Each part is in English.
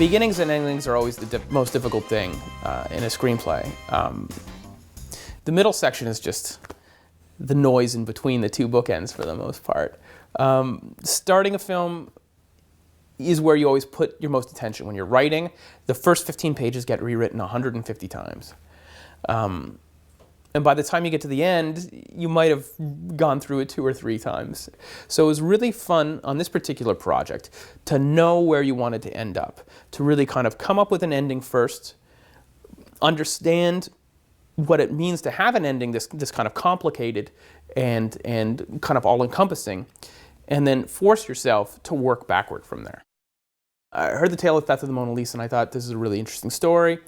Beginnings and endings are always the most difficult thing in a screenplay. The middle section is just the noise in between the two bookends for the most part. Starting a film is where you always put your most attention. When you're writing, the first 15 pages get rewritten 150 times. And by the time you get to the end, you might have gone through it 2 or 3 times. So it was really fun on this particular project to know where you wanted to end up, to really kind of come up with an ending first, understand what it means to have an ending, this kind of complicated and kind of all-encompassing, and then force yourself to work backward from there. I heard the tale of Theft of the Mona Lisa, and I thought this is a really interesting story.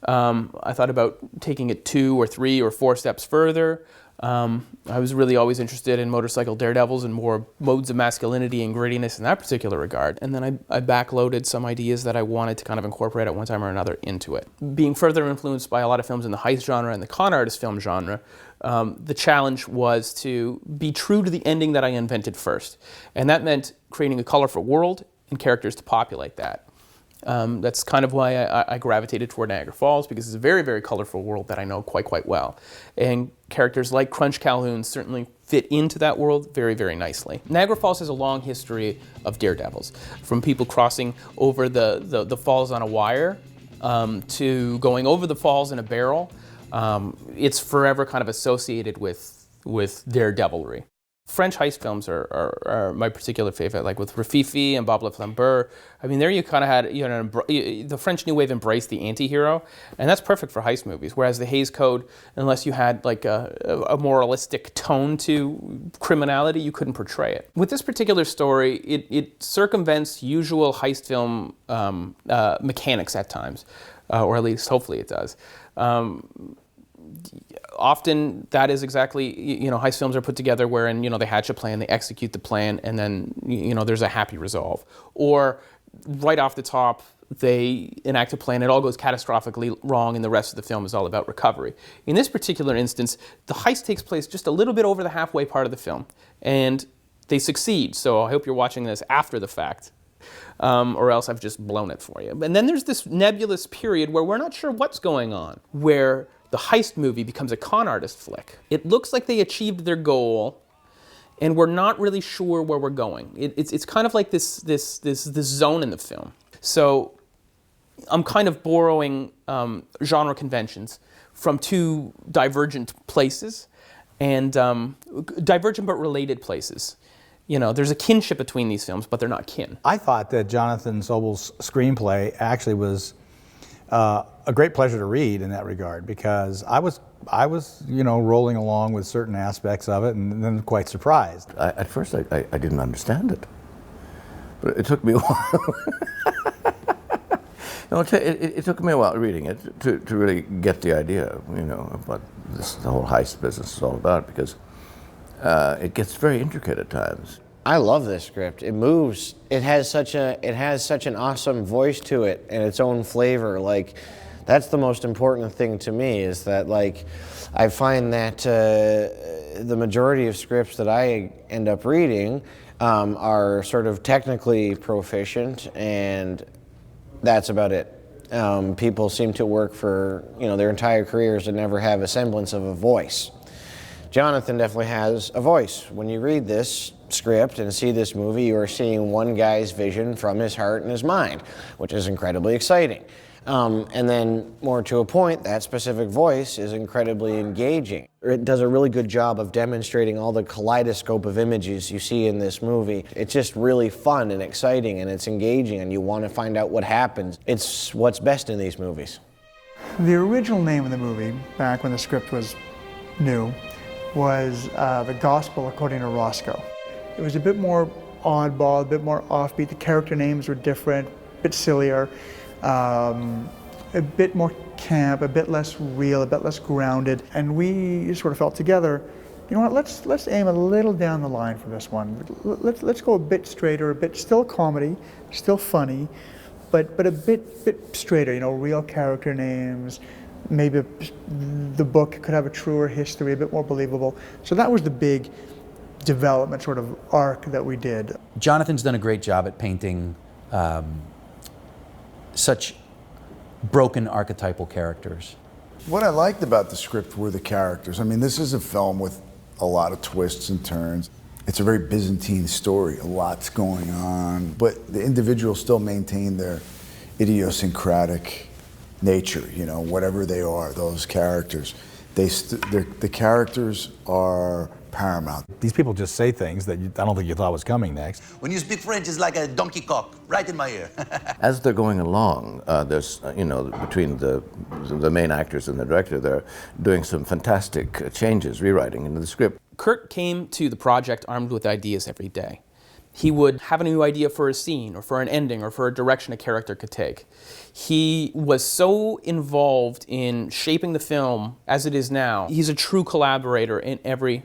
I thought about taking it 2 or 3 or 4 steps further. I was really always interested in motorcycle daredevils and more modes of masculinity and grittiness in that particular regard. And then I backloaded some ideas that I wanted to kind of incorporate at one time or another into it. Being further influenced by a lot of films in the heist genre and the con artist film genre, the challenge was to be true to the ending that I invented first. And that meant creating a colorful world and characters to populate that. That's kind of why I gravitated toward Niagara Falls, because it's a very, very colorful world that I know quite well. And characters like Crunch Calhoun certainly fit into that world very, very nicely. Niagara Falls has a long history of daredevils, from people crossing over the falls on a wire to going over the falls in a barrel. It's forever kind of associated with daredevilry. French heist films are my particular favorite, like with Rififi and Bob Le Flambeur. I mean, there you kind of had, the French New Wave embraced the anti-hero, and that's perfect for heist movies, whereas the Hays Code, unless you had like a moralistic tone to criminality, you couldn't portray it. With this particular story, it circumvents usual heist film mechanics at times, or at least hopefully it does. Often that is exactly, heist films are put together wherein, they hatch a plan, they execute the plan, and then, there's a happy resolve. Or right off the top, they enact a plan, it all goes catastrophically wrong, and the rest of the film is all about recovery. In this particular instance, the heist takes place just a little bit over the halfway part of the film, and they succeed. So I hope you're watching this after the fact. Or else I've just blown it for you. And then there's this nebulous period where we're not sure what's going on, where the heist movie becomes a con artist flick. It looks like they achieved their goal, and we're not really sure where we're going. It's kind of like this zone in the film. So I'm kind of borrowing genre conventions from 2 divergent places, and divergent but related places. There's a kinship between these films, but they're not kin. I thought that Jonathan Sobel's screenplay actually was a great pleasure to read in that regard, because I was rolling along with certain aspects of it and then quite surprised. At first I didn't understand it, but it took me a while. No, it took me a while reading it to really get the idea, of what the whole heist business is all about, because it gets very intricate at times. I love this script. It moves. It has such an awesome voice to it and its own flavor. Like, that's the most important thing to me, is that, like, I find that the majority of scripts that I end up reading are sort of technically proficient, and that's about it. People seem to work for their entire careers and never have a semblance of a voice. Jonathan definitely has a voice. When you read this script and see this movie, you are seeing one guy's vision from his heart and his mind, which is incredibly exciting. And then, more to a point, that specific voice is incredibly engaging. It does a really good job of demonstrating all the kaleidoscope of images you see in this movie. It's just really fun and exciting, and it's engaging, and you want to find out what happens. It's what's best in these movies. The original name of the movie, back when the script was new, was The Gospel According to Roscoe. It was a bit more oddball, a bit more offbeat. The character names were different, a bit sillier, a bit more camp, a bit less real, a bit less grounded. And we sort of felt together, you know what, let's aim a little down the line for this one. Let's go a bit straighter, a bit still comedy, still funny, but a bit straighter, real character names. Maybe the book could have a truer history, a bit more believable. So that was the big development sort of arc that we did. Jonathan's done a great job at painting such broken archetypal characters? What I liked about the script were the characters. I mean, this is a film with a lot of twists and turns. It's a very Byzantine story, a lot's going on, but the individuals still maintain their idiosyncratic nature, you know, whatever they are, those characters. The characters are paramount. These people just say things that I don't think you thought was coming next. When you speak French, it's like a donkey cock, right in my ear. As they're going along, there's, you know, between the main actors and the director, they're doing some fantastic changes, rewriting into the script. Kurt came to the project armed with ideas every day. He would have a new idea for a scene, or for an ending, or for a direction a character could take. He was so involved in shaping the film as it is now. He's a true collaborator in every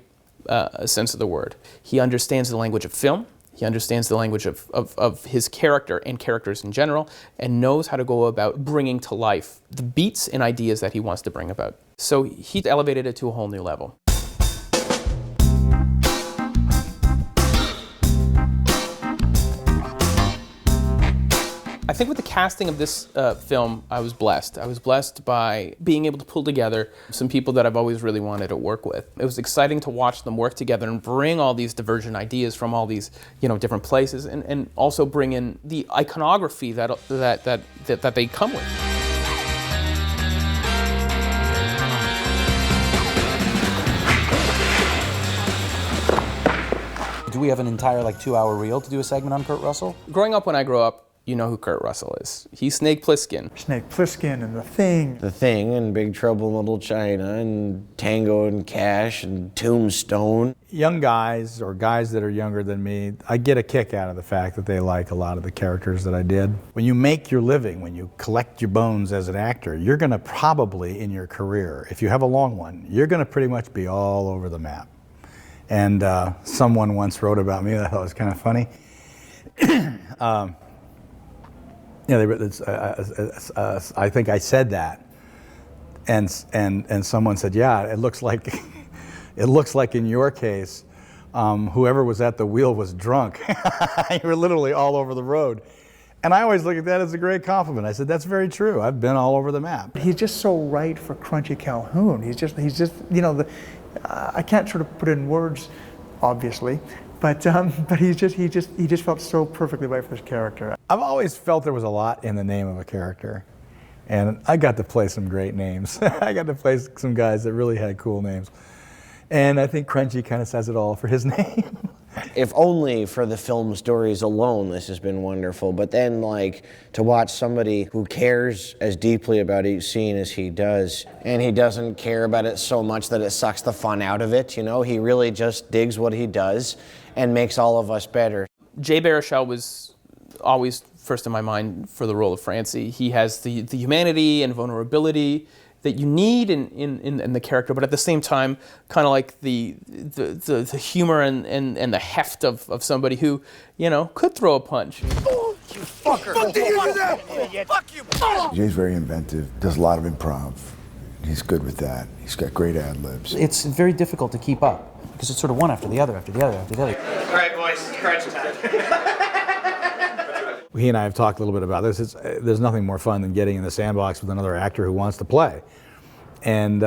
sense of the word. He understands the language of film, he understands the language of his character and characters in general, and knows how to go about bringing to life the beats and ideas that he wants to bring about. So he elevated it to a whole new level. I think with the casting of this film, I was blessed. I was blessed by being able to pull together some people that I've always really wanted to work with. It was exciting to watch them work together and bring all these divergent ideas from all these, you know, different places, and also bring in the iconography that they come with. Do we have an entire 2-hour reel to do a segment on Kurt Russell? Growing up when I grew up, you know who Kurt Russell is. He's Snake Plissken. Snake Plissken and The Thing. The Thing and Big Trouble in Little China and Tango and Cash and Tombstone. Young guys, or guys that are younger than me, I get a kick out of the fact that they like a lot of the characters that I did. When you make your living, when you collect your bones as an actor, you're going to probably, in your career, if you have a long one, you're going to pretty much be all over the map. And someone once wrote about me that I thought was kind of funny. I think I said that, and someone said, yeah, it looks like in your case, whoever was at the wheel was drunk. You were literally all over the road. And I always look at that as a great compliment. I said, that's very true. I've been all over the map. He's just so right for Crunchy Calhoun. He's just, you know, I can't sort of put it in words, obviously, but he just felt so perfectly right for this character. I've always felt there was a lot in the name of a character, and I got to play some great names. I got to play some guys that really had cool names, and I think Crunchy kind of says it all for his name. If only for the film stories alone, this has been wonderful. But then, to watch somebody who cares as deeply about each scene as he does, and he doesn't care about it so much that it sucks the fun out of it, you know? He really just digs what he does and makes all of us better. Jay Baruchel was always first in my mind for the role of Francie. He has the humanity and vulnerability that you need in the character, but at the same time, kind of like the humor and the heft of somebody who, you know, could throw a punch. Oh, you fucker! Fuck you, that! Fuck you! Jay's very inventive, does a lot of improv. He's good with that. He's got great ad-libs. It's very difficult to keep up because it's sort of one after the other, after the other, after the other. All right, boys, it's crunch time. He and I have talked a little bit about this. There's nothing more fun than getting in the sandbox with another actor who wants to play. And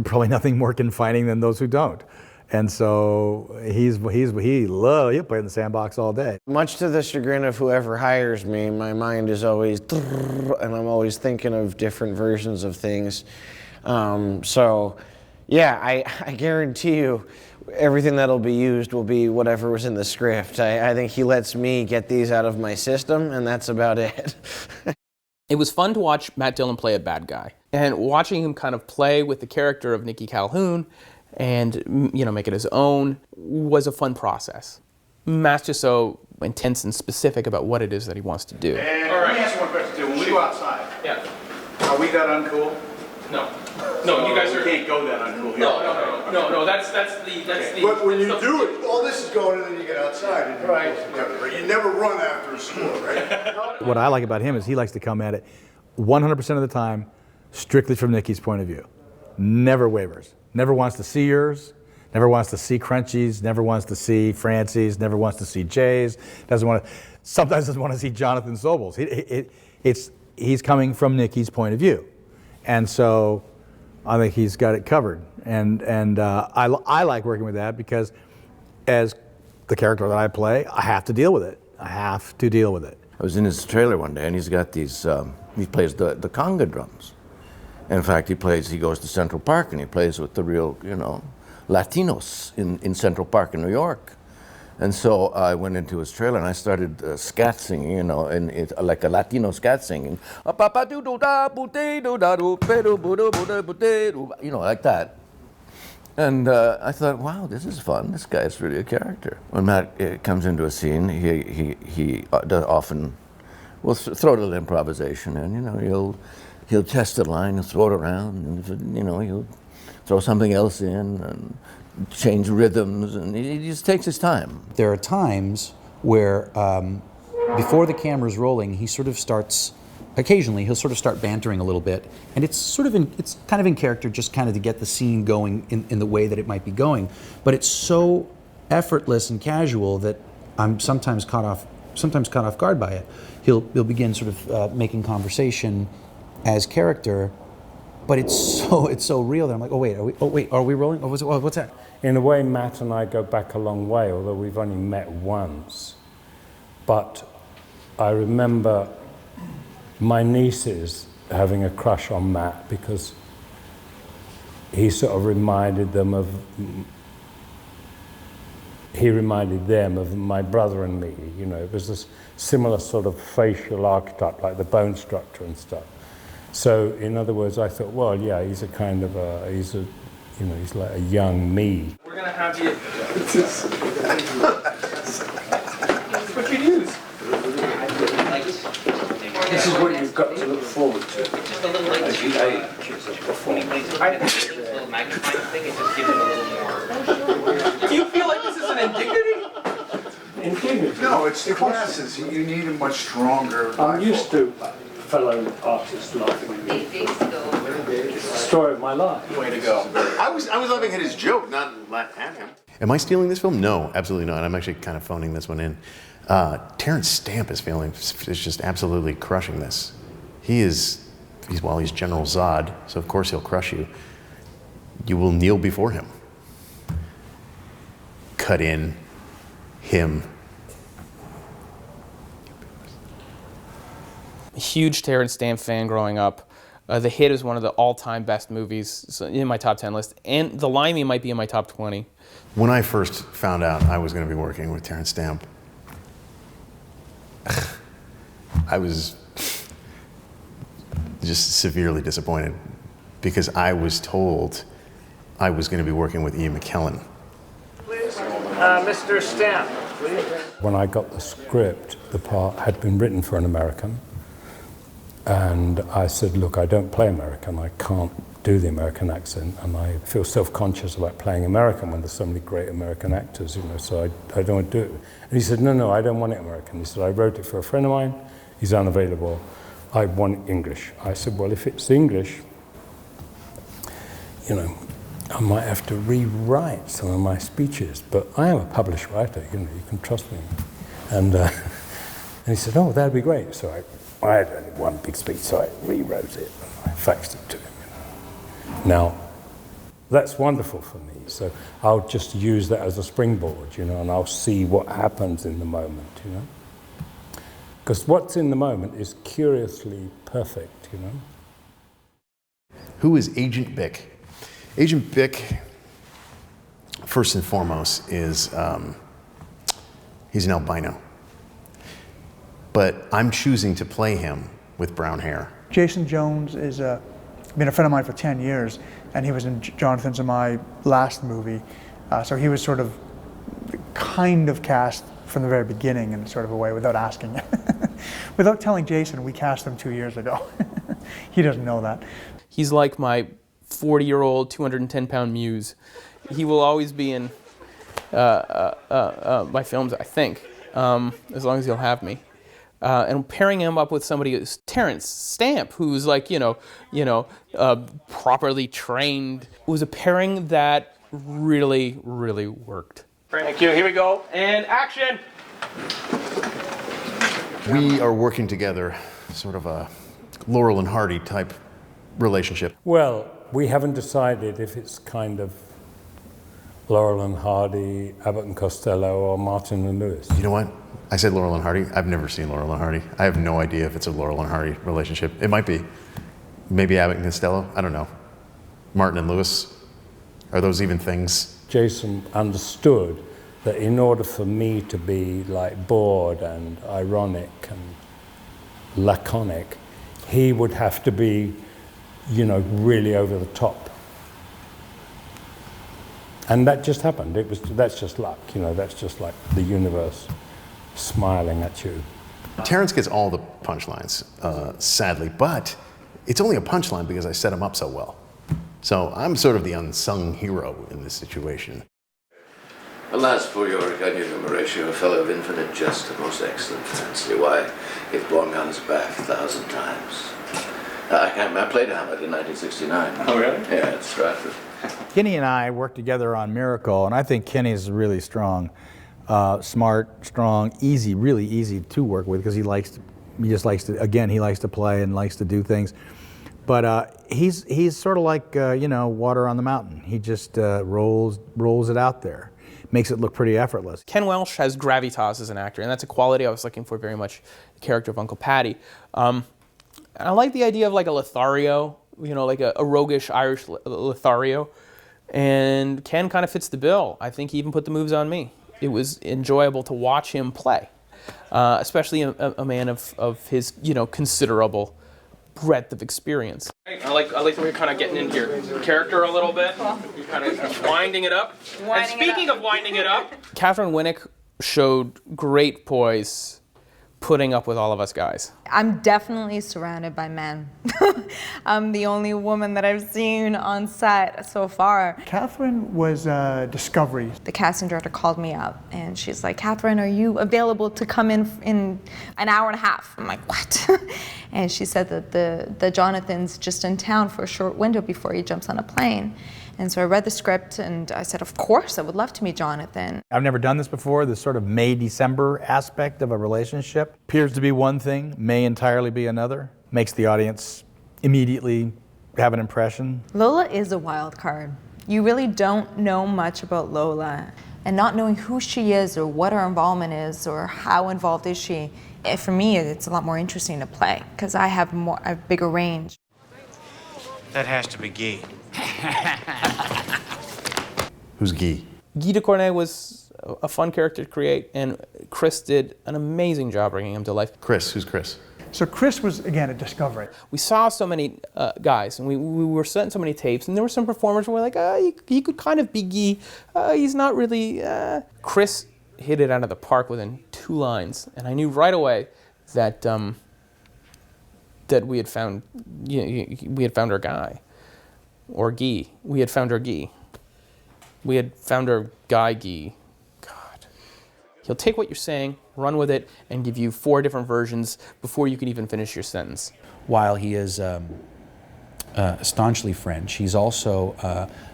probably nothing more confining than those who don't. And so he'll play in the sandbox all day. Much to the chagrin of whoever hires me, my mind is always, and I'm always thinking of different versions of things. So, yeah, I guarantee you, everything that'll be used will be whatever was in the script. I think he lets me get these out of my system, and that's about it. It was fun to watch Matt Dillon play a bad guy, and watching him kind of play with the character of Nicky Calhoun and, you know, make it his own was a fun process. Matt's just so intense and specific about what it is that he wants to do. And all right, let me ask you one question too. When we go outside, are we that uncool? No. No, you guys are. We can't go that uncool here. No. That's the. But when you do it, all this is going and then you get outside. And Right. You never run after a score, right? What I like about him is he likes to come at it 100% of the time, strictly from Nicky's point of view. Never wavers. Never wants to see yours. Never wants to see Crunchy's. Never wants to see Francie's. Never wants to see Jay's. Sometimes doesn't want to see Jonathan Sobel's. he's coming from Nicky's point of view. And so I think he's got it covered. And I like working with that because as the character that I play, I have to deal with it. I have to deal with it. I was in his trailer one day, and he's got these, he plays the conga drums. In fact, he goes to Central Park, and he plays with the real, Latinos in Central Park in New York. And so I went into his trailer and I started scat singing, like a Latino scat singing, like that. And I thought, wow, this is fun. This guy is really a character. When Matt comes into a scene, he often will throw a little improvisation in. He'll test a line, he'll throw it around, and he'll throw something else in and change rhythms, and he just takes his time. There are times where, before the camera's rolling, he sort of starts, occasionally he'll sort of start bantering a little bit, and it's kind of in character, just kind of to get the scene going in the way that it might be going. But it's so effortless and casual that I'm sometimes caught off guard by it. He'll begin sort of making conversation as character, but it's so real that I'm like, oh wait, are we rolling? What's that? In a way, Matt and I go back a long way, although we've only met once. But I remember my nieces having a crush on Matt because he sort of reminded them of my brother and me. It was this similar sort of facial archetype, like the bone structure and stuff. So, in other words, I thought, well, yeah, he's a kind of he's like a young me. We're gonna have you. What you use? This is what you've got to look forward to. Just a little like as you age. I think it's a little magnifying thing. It just gives it a little more. Do you feel like this is an indignity? Indignity? No, it's the glasses. You need a much stronger. I'm used to fellow artists laughing at me. It's the story of my life. Way to go. I was laughing at his joke, not at him. Am I stealing this film? No, absolutely not. I'm actually kind of phoning this one in. Terrence Stamp is just absolutely crushing this. He's General Zod, so of course he'll crush you. You will kneel before him. Cut in him. Huge Terrence Stamp fan growing up. The Hit is one of the all-time best movies in my top 10 list, and The Limey might be in my top 20. When I first found out I was going to be working with Terrence Stamp, I was just severely disappointed because I was told I was going to be working with Ian McKellen. Please, Mr. Stamp, please. When I got the script, the part had been written for an American. And I said, look, I don't play American. I can't do the American accent. And I feel self-conscious about playing American when there's so many great American actors, so I don't want to do it. And he said, no, I don't want it American. He said, I wrote it for a friend of mine. He's unavailable. I want English. I said, well, if it's English, I might have to rewrite some of my speeches. But I am a published writer, you can trust me. And he said, oh, that'd be great. So I had only one big speech, so I rewrote it and I faxed it to him. Now, that's wonderful for me. So I'll just use that as a springboard, and I'll see what happens in the moment, Because what's in the moment is curiously perfect, Who is Agent Bick? Agent Bick, first and foremost, is he's an albino. But I'm choosing to play him with brown hair. Jason Jones is been a friend of mine for 10 years, and he was in Jonathan's and my last movie. So he was sort of kind of cast from the very beginning in sort of a way without asking. Without telling Jason, we cast him 2 years ago. He doesn't know that. He's like my 40-year-old, 210-pound muse. He will always be in my films, I think, as long as he'll have me. And pairing him up with somebody who's Terrence Stamp, who's like, properly trained, was a pairing that really, really worked. Thank you. Here we go. And action. We are working together, sort of a Laurel and Hardy type relationship. Well, we haven't decided if it's kind of Laurel and Hardy, Abbott and Costello, or Martin and Lewis. You know what? I said Laurel and Hardy. I've never seen Laurel and Hardy. I have no idea if it's a Laurel and Hardy relationship. It might be. Maybe Abbott and Costello. I don't know. Martin and Lewis. Are those even things? Jason understood that in order for me to be like bored and ironic and laconic, he would have to be, you know, really over the top. And that just happened. That's just luck, you know, that's just like the universe smiling at you. Terrence gets all the punchlines, sadly, but it's only a punchline because I set him up so well. So I'm sort of the unsung hero in this situation. Alas, poor Yorick, I knew him, Horatio, a fellow of infinite jest and most excellent fancy. Why, he's blown me on his back 1,000 times. I played Hamlet in 1969. Oh, really? Yeah, at Stratford. Kenny and I worked together on Miracle, and I think Kenny's really strong, smart, strong, easy, really easy to work with because he just likes to, again, he likes to play and likes to do things. But he's sort of like, you know, water on the mountain. He just rolls it out there. Makes it look pretty effortless. Ken Welsh has gravitas as an actor, and that's a quality I was looking for very much, the character of Uncle Paddy. And I like the idea of like a Lothario, you know, like a roguish Irish Lothario. And Ken kind of fits the bill. I think he even put the moves on me. It was enjoyable to watch him play, especially a man of his, you know, considerable breadth of experience. I like the way you're kind of getting into your character a little bit. You're kind of winding it up. And speaking of winding it up, Katheryn Winnick showed great poise putting up with all of us guys. I'm definitely surrounded by men. I'm the only woman that I've seen on set so far. Katheryn was a discovery. The casting director called me up and she's like, Katheryn, are you available to come in an hour and a half? I'm like, what? And she said that the Jonathan's just in town for a short window before he jumps on a plane. And so I read the script and I said, of course, I would love to meet Jonathan. I've never done this before, this sort of May-December aspect of a relationship. Appears to be one thing, may entirely be another. Makes the audience immediately have an impression. Lola is a wild card. You really don't know much about Lola. And not knowing who she is or what her involvement is or how involved is she, for me, it's a lot more interesting to play because I have a bigger range. That has to be Guy. Who's Guy? Guy de Cornet was a fun character to create, and Chris did an amazing job bringing him to life. Chris, who's Chris? So Chris was, again, a discovery. We saw so many guys, and we were sent so many tapes, and there were some performers who were like, he could kind of be Guy. He's not really... Chris hit it out of the park within 2 lines, and I knew right away that that we had found our guy. Or Guy. We had found our Guy. We had found our guy Guy. God. He'll take what you're saying, run with it, and give you 4 different versions before you can even finish your sentence. While he is staunchly French, he's also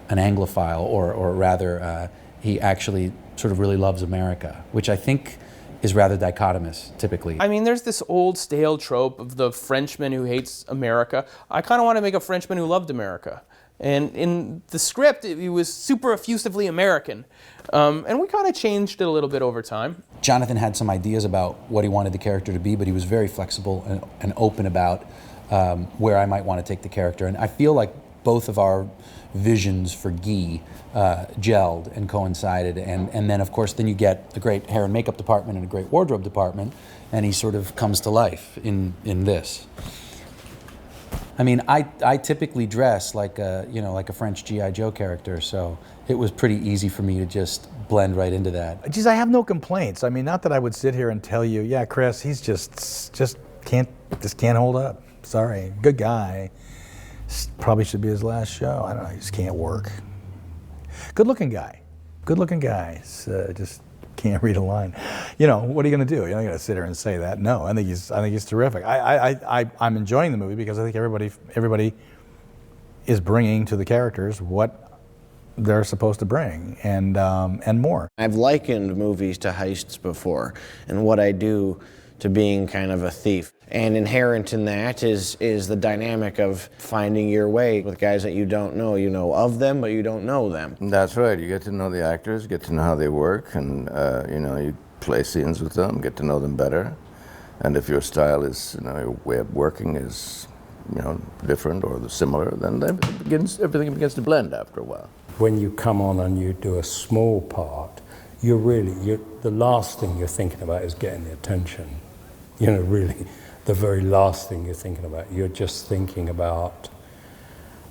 an Anglophile, or rather, he actually sort of really loves America, which I think is rather dichotomous, typically. I mean, there's this old stale trope of the Frenchman who hates America. I kind of want to make a Frenchman who loved America. And in the script, it was super effusively American. And we kind of changed it a little bit over time. Jonathan had some ideas about what he wanted the character to be, but he was very flexible and open about where I might want to take the character. And I feel like both of our visions for Guy gelled and coincided. And then, of course, then you get a great hair and makeup department and a great wardrobe department, and he sort of comes to life in this. I mean, I typically dress like a French G.I. Joe character, so it was pretty easy for me to just blend right into that. Geez, I have no complaints. I mean, not that I would sit here and tell you, yeah, Chris, he's just can't hold up. Sorry, good guy. Probably should be his last show. I don't know, he just can't work. Good-looking guy. Good-looking guy. Just can't read a line. You know, what are you going to do? You're not going to sit here and say that. No, I think he's terrific. I'm enjoying the movie because I think everybody is bringing to the characters what they're supposed to bring and more. I've likened movies to heists before, and what I do to being kind of a thief. And inherent in that is the dynamic of finding your way with guys that you don't know. You know of them, but you don't know them. That's right. You get to know the actors, get to know how they work, and you play scenes with them, get to know them better. And if your style is, your way of working is, different or similar, then everything begins to blend after a while. When you come on and you do a small part, the last thing you're thinking about is getting the attention. Really, the very last thing you're thinking about. You're just thinking about,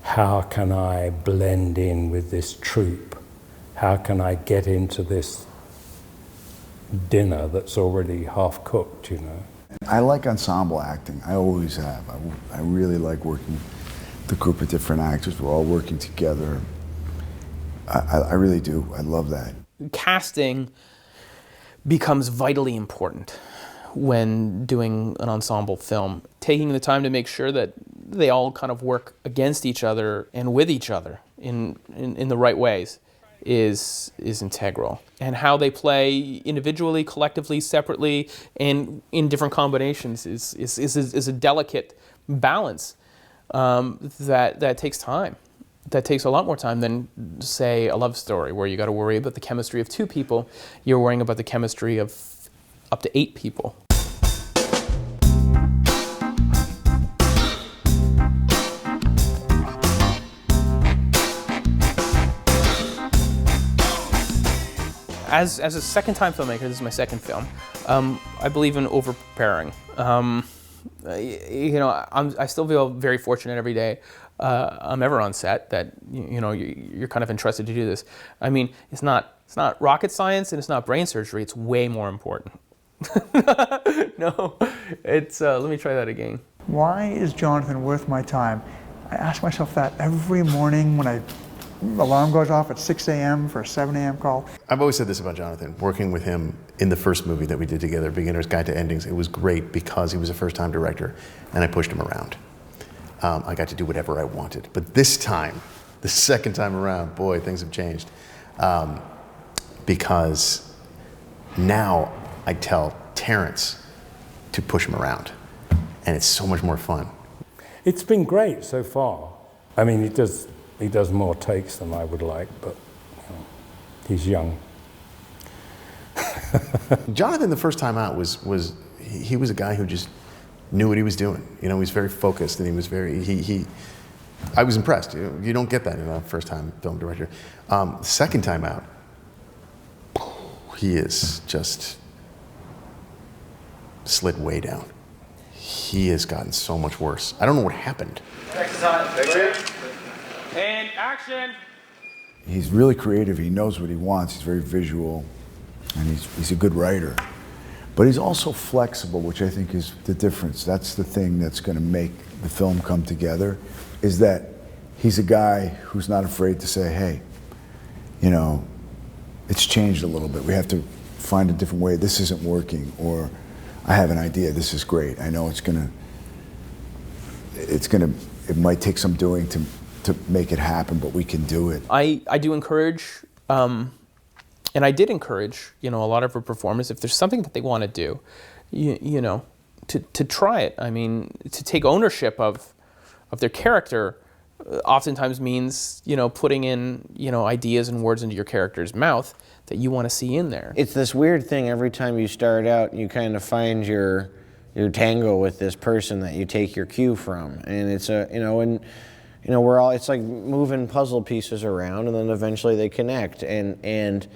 how can I blend in with this troupe? How can I get into this dinner that's already half cooked, I like ensemble acting. I always have. I really like working with a group of different actors. We're all working together. I really do. I love that. Casting becomes vitally important when doing an ensemble film. Taking the time to make sure that they all kind of work against each other and with each other in the right ways is integral. And how they play individually, collectively, separately, and in different combinations is a delicate balance that takes time. That takes a lot more time than, say, a love story where you got to worry about the chemistry of 2 people. You're worrying about the chemistry of up to 8 people. As a second-time filmmaker, this is my second film, I believe in over-preparing. I still feel very fortunate every day I'm ever on set that you're kind of entrusted to do this. I mean, it's not rocket science and it's not brain surgery. It's way more important. No, it's let me try that again. Why is Jonathan worth my time? I ask myself that every morning when alarm goes off at 6 a.m. for a 7 a.m. call. I've always said this about Jonathan. Working with him in the first movie that we did together, Beginner's Guide to Endings, it was great because he was a first-time director, and I pushed him around. I got to do whatever I wanted. But this time, the second time around, boy, things have changed. Because now I tell Terrence to push him around, and it's so much more fun. It's been great so far. I mean, he does more takes than I would like, but he's young. Jonathan, the first time out, he was a guy who just knew what he was doing. He was very focused, and he was very, I was impressed. You don't get that in a first-time film director. Second time out, he is just slid way down. He has gotten so much worse. I don't know what happened. Next is on. And action. He's really creative. He knows what he wants. He's very visual, and he's a good writer. But he's also flexible, which I think is the difference. That's the thing that's going to make the film come together, is that he's a guy who's not afraid to say, hey, it's changed a little bit. We have to find a different way. This isn't working, or I have an idea. This is great. I know it might take some doing to make it happen, but we can do it. I do encourage, and I did encourage, a lot of our performers, if there's something that they want to do, to try it. I mean, to take ownership of their character oftentimes means, putting in, ideas and words into your character's mouth that you want to see in there. It's this weird thing every time you start out, you kind of find your tango with this person that you take your cue from, and it's we're all, it's like moving puzzle pieces around, and then eventually they connect. And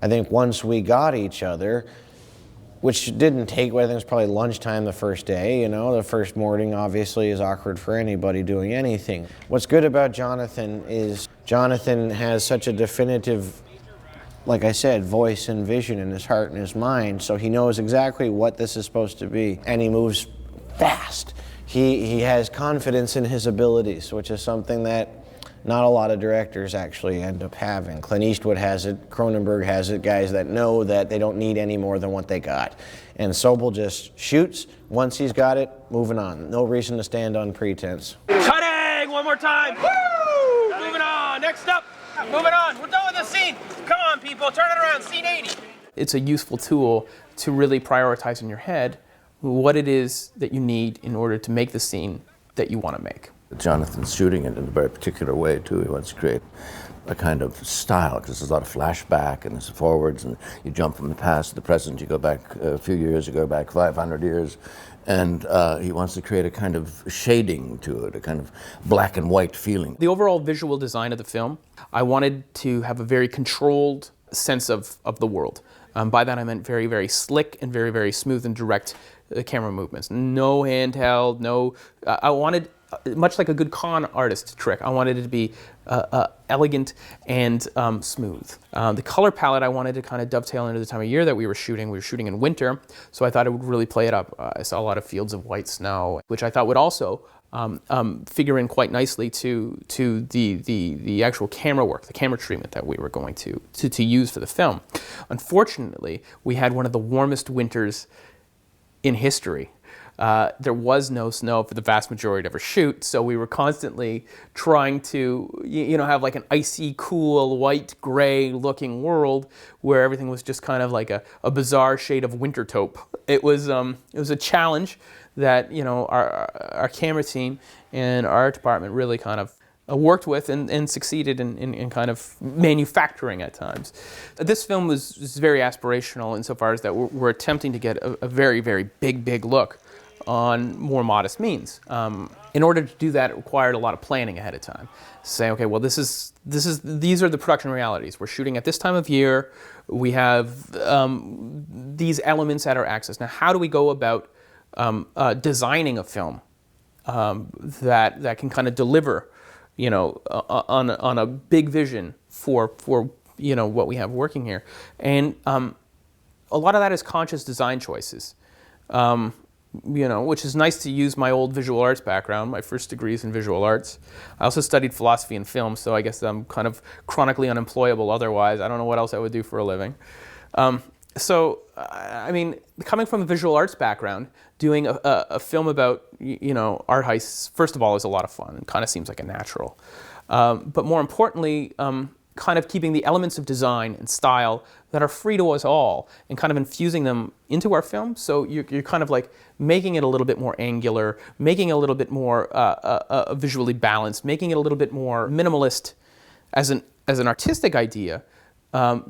I think once we got each other, which didn't take, I think it was probably lunchtime the first day, the first morning obviously is awkward for anybody doing anything. What's good about Jonathan is Jonathan has such a definitive, like I said, voice and vision in his heart and his mind, so he knows exactly what this is supposed to be, and he moves fast. He has confidence in his abilities, which is something that not a lot of directors actually end up having. Clint Eastwood has it, Cronenberg has it, guys that know that they don't need any more than what they got. And Sobel just shoots, once he's got it, moving on. No reason to stand on pretense. Cutting! One more time! Woo! Moving on, next up! Moving on, we're done with the scene! Come on people, turn it around, scene 80! It's a useful tool to really prioritize in your head what it is that you need in order to make the scene that you want to make. Jonathan's shooting it in a very particular way too. He wants to create a kind of style, because there's a lot of flashback and there's forwards, and you jump from the past to the present, you go back a few years, you go back 500 years, and he wants to create a kind of shading to it, a kind of black and white feeling. The overall visual design of the film, I wanted to have a very controlled sense of the world. By that I meant very, very slick and very, very smooth and direct camera movements. No handheld, no, I wanted, much like a good con artist trick, I wanted it to be elegant and smooth. The color palette I wanted to kind of dovetail into the time of year that we were shooting. We were shooting in winter, so I thought it would really play it up. I saw a lot of fields of white snow, which I thought would also figure in quite nicely to the actual camera work, the camera treatment that we were going to use for the film. Unfortunately, we had one of the warmest winters in history. There was no snow for the vast majority of our shoot, so we were constantly trying to, have like an icy, cool, white, gray looking world where everything was just kind of like a bizarre shade of winter taupe. It was a challenge that, our camera team and our art department really kind of worked with and succeeded in kind of manufacturing at times. This film was very aspirational insofar as that we're attempting to get a very, very big look on more modest means. In order to do that, it required a lot of planning ahead of time. Say, okay, well, these are the production realities. We're shooting at this time of year. We have these elements at our access. Now, how do we go about designing a film that can kind of deliver, on a big vision for what we have working here? And a lot of that is conscious design choices. Which is nice to use my old visual arts background. My first degree is in visual arts. I also studied philosophy and film, so I guess I'm kind of chronically unemployable otherwise. I don't know what else I would do for a living. Coming from a visual arts background, doing a film about, art heists, first of all, is a lot of fun and kind of seems like a natural. But more importantly, kind of keeping the elements of design and style that are free to us all and kind of infusing them into our film. So you're kind of like making it a little bit more angular, making it a little bit more visually balanced, making it a little bit more minimalist as an artistic idea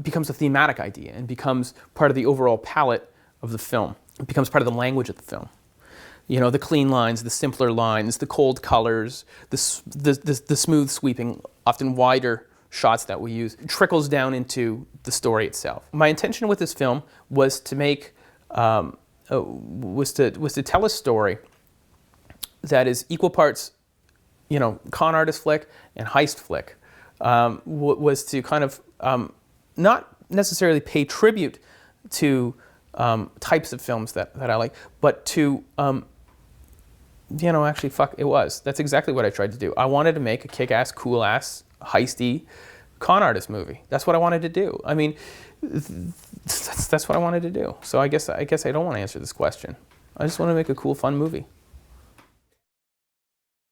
becomes a thematic idea and becomes part of the overall palette of the film. It becomes part of the language of the film. The clean lines, the simpler lines, the cold colors, the smooth sweeping, often wider shots that we use, trickles down into the story itself. My intention with this film was to make, was to tell a story that is equal parts, con artist flick and heist flick. Was to kind of not necessarily pay tribute to types of films that I like, but to it was. That's exactly what I tried to do. I wanted to make a kick-ass, cool-ass, heisty con artist movie. That's what I wanted to do. I mean, that's what I wanted to do. So I guess I don't want to answer this question. I just want to make a cool, fun movie.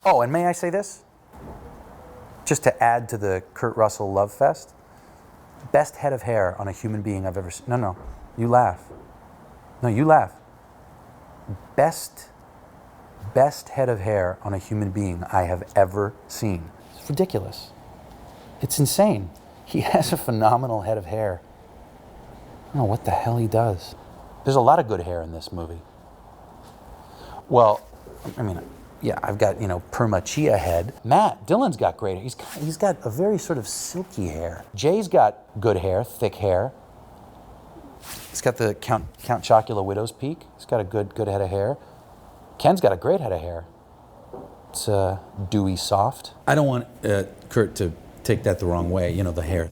Oh, and may I say this? Just to add to the Kurt Russell love fest, best head of hair on a human being I've ever seen. No, you laugh. No, you laugh. Best head of hair on a human being I have ever seen. It's ridiculous. It's insane. He has a phenomenal head of hair. I don't know what the hell he does. There's a lot of good hair in this movie. Well, yeah, I've got, Perma Chia head. Matt Dillon's got great hair. He's got a very sort of silky hair. Jay's got good hair, thick hair. He's got the Count Chocula widow's peak. He's got a good head of hair. Ken's got a great head of hair. It's dewy soft. I don't want Kurt to take that the wrong way, the hair.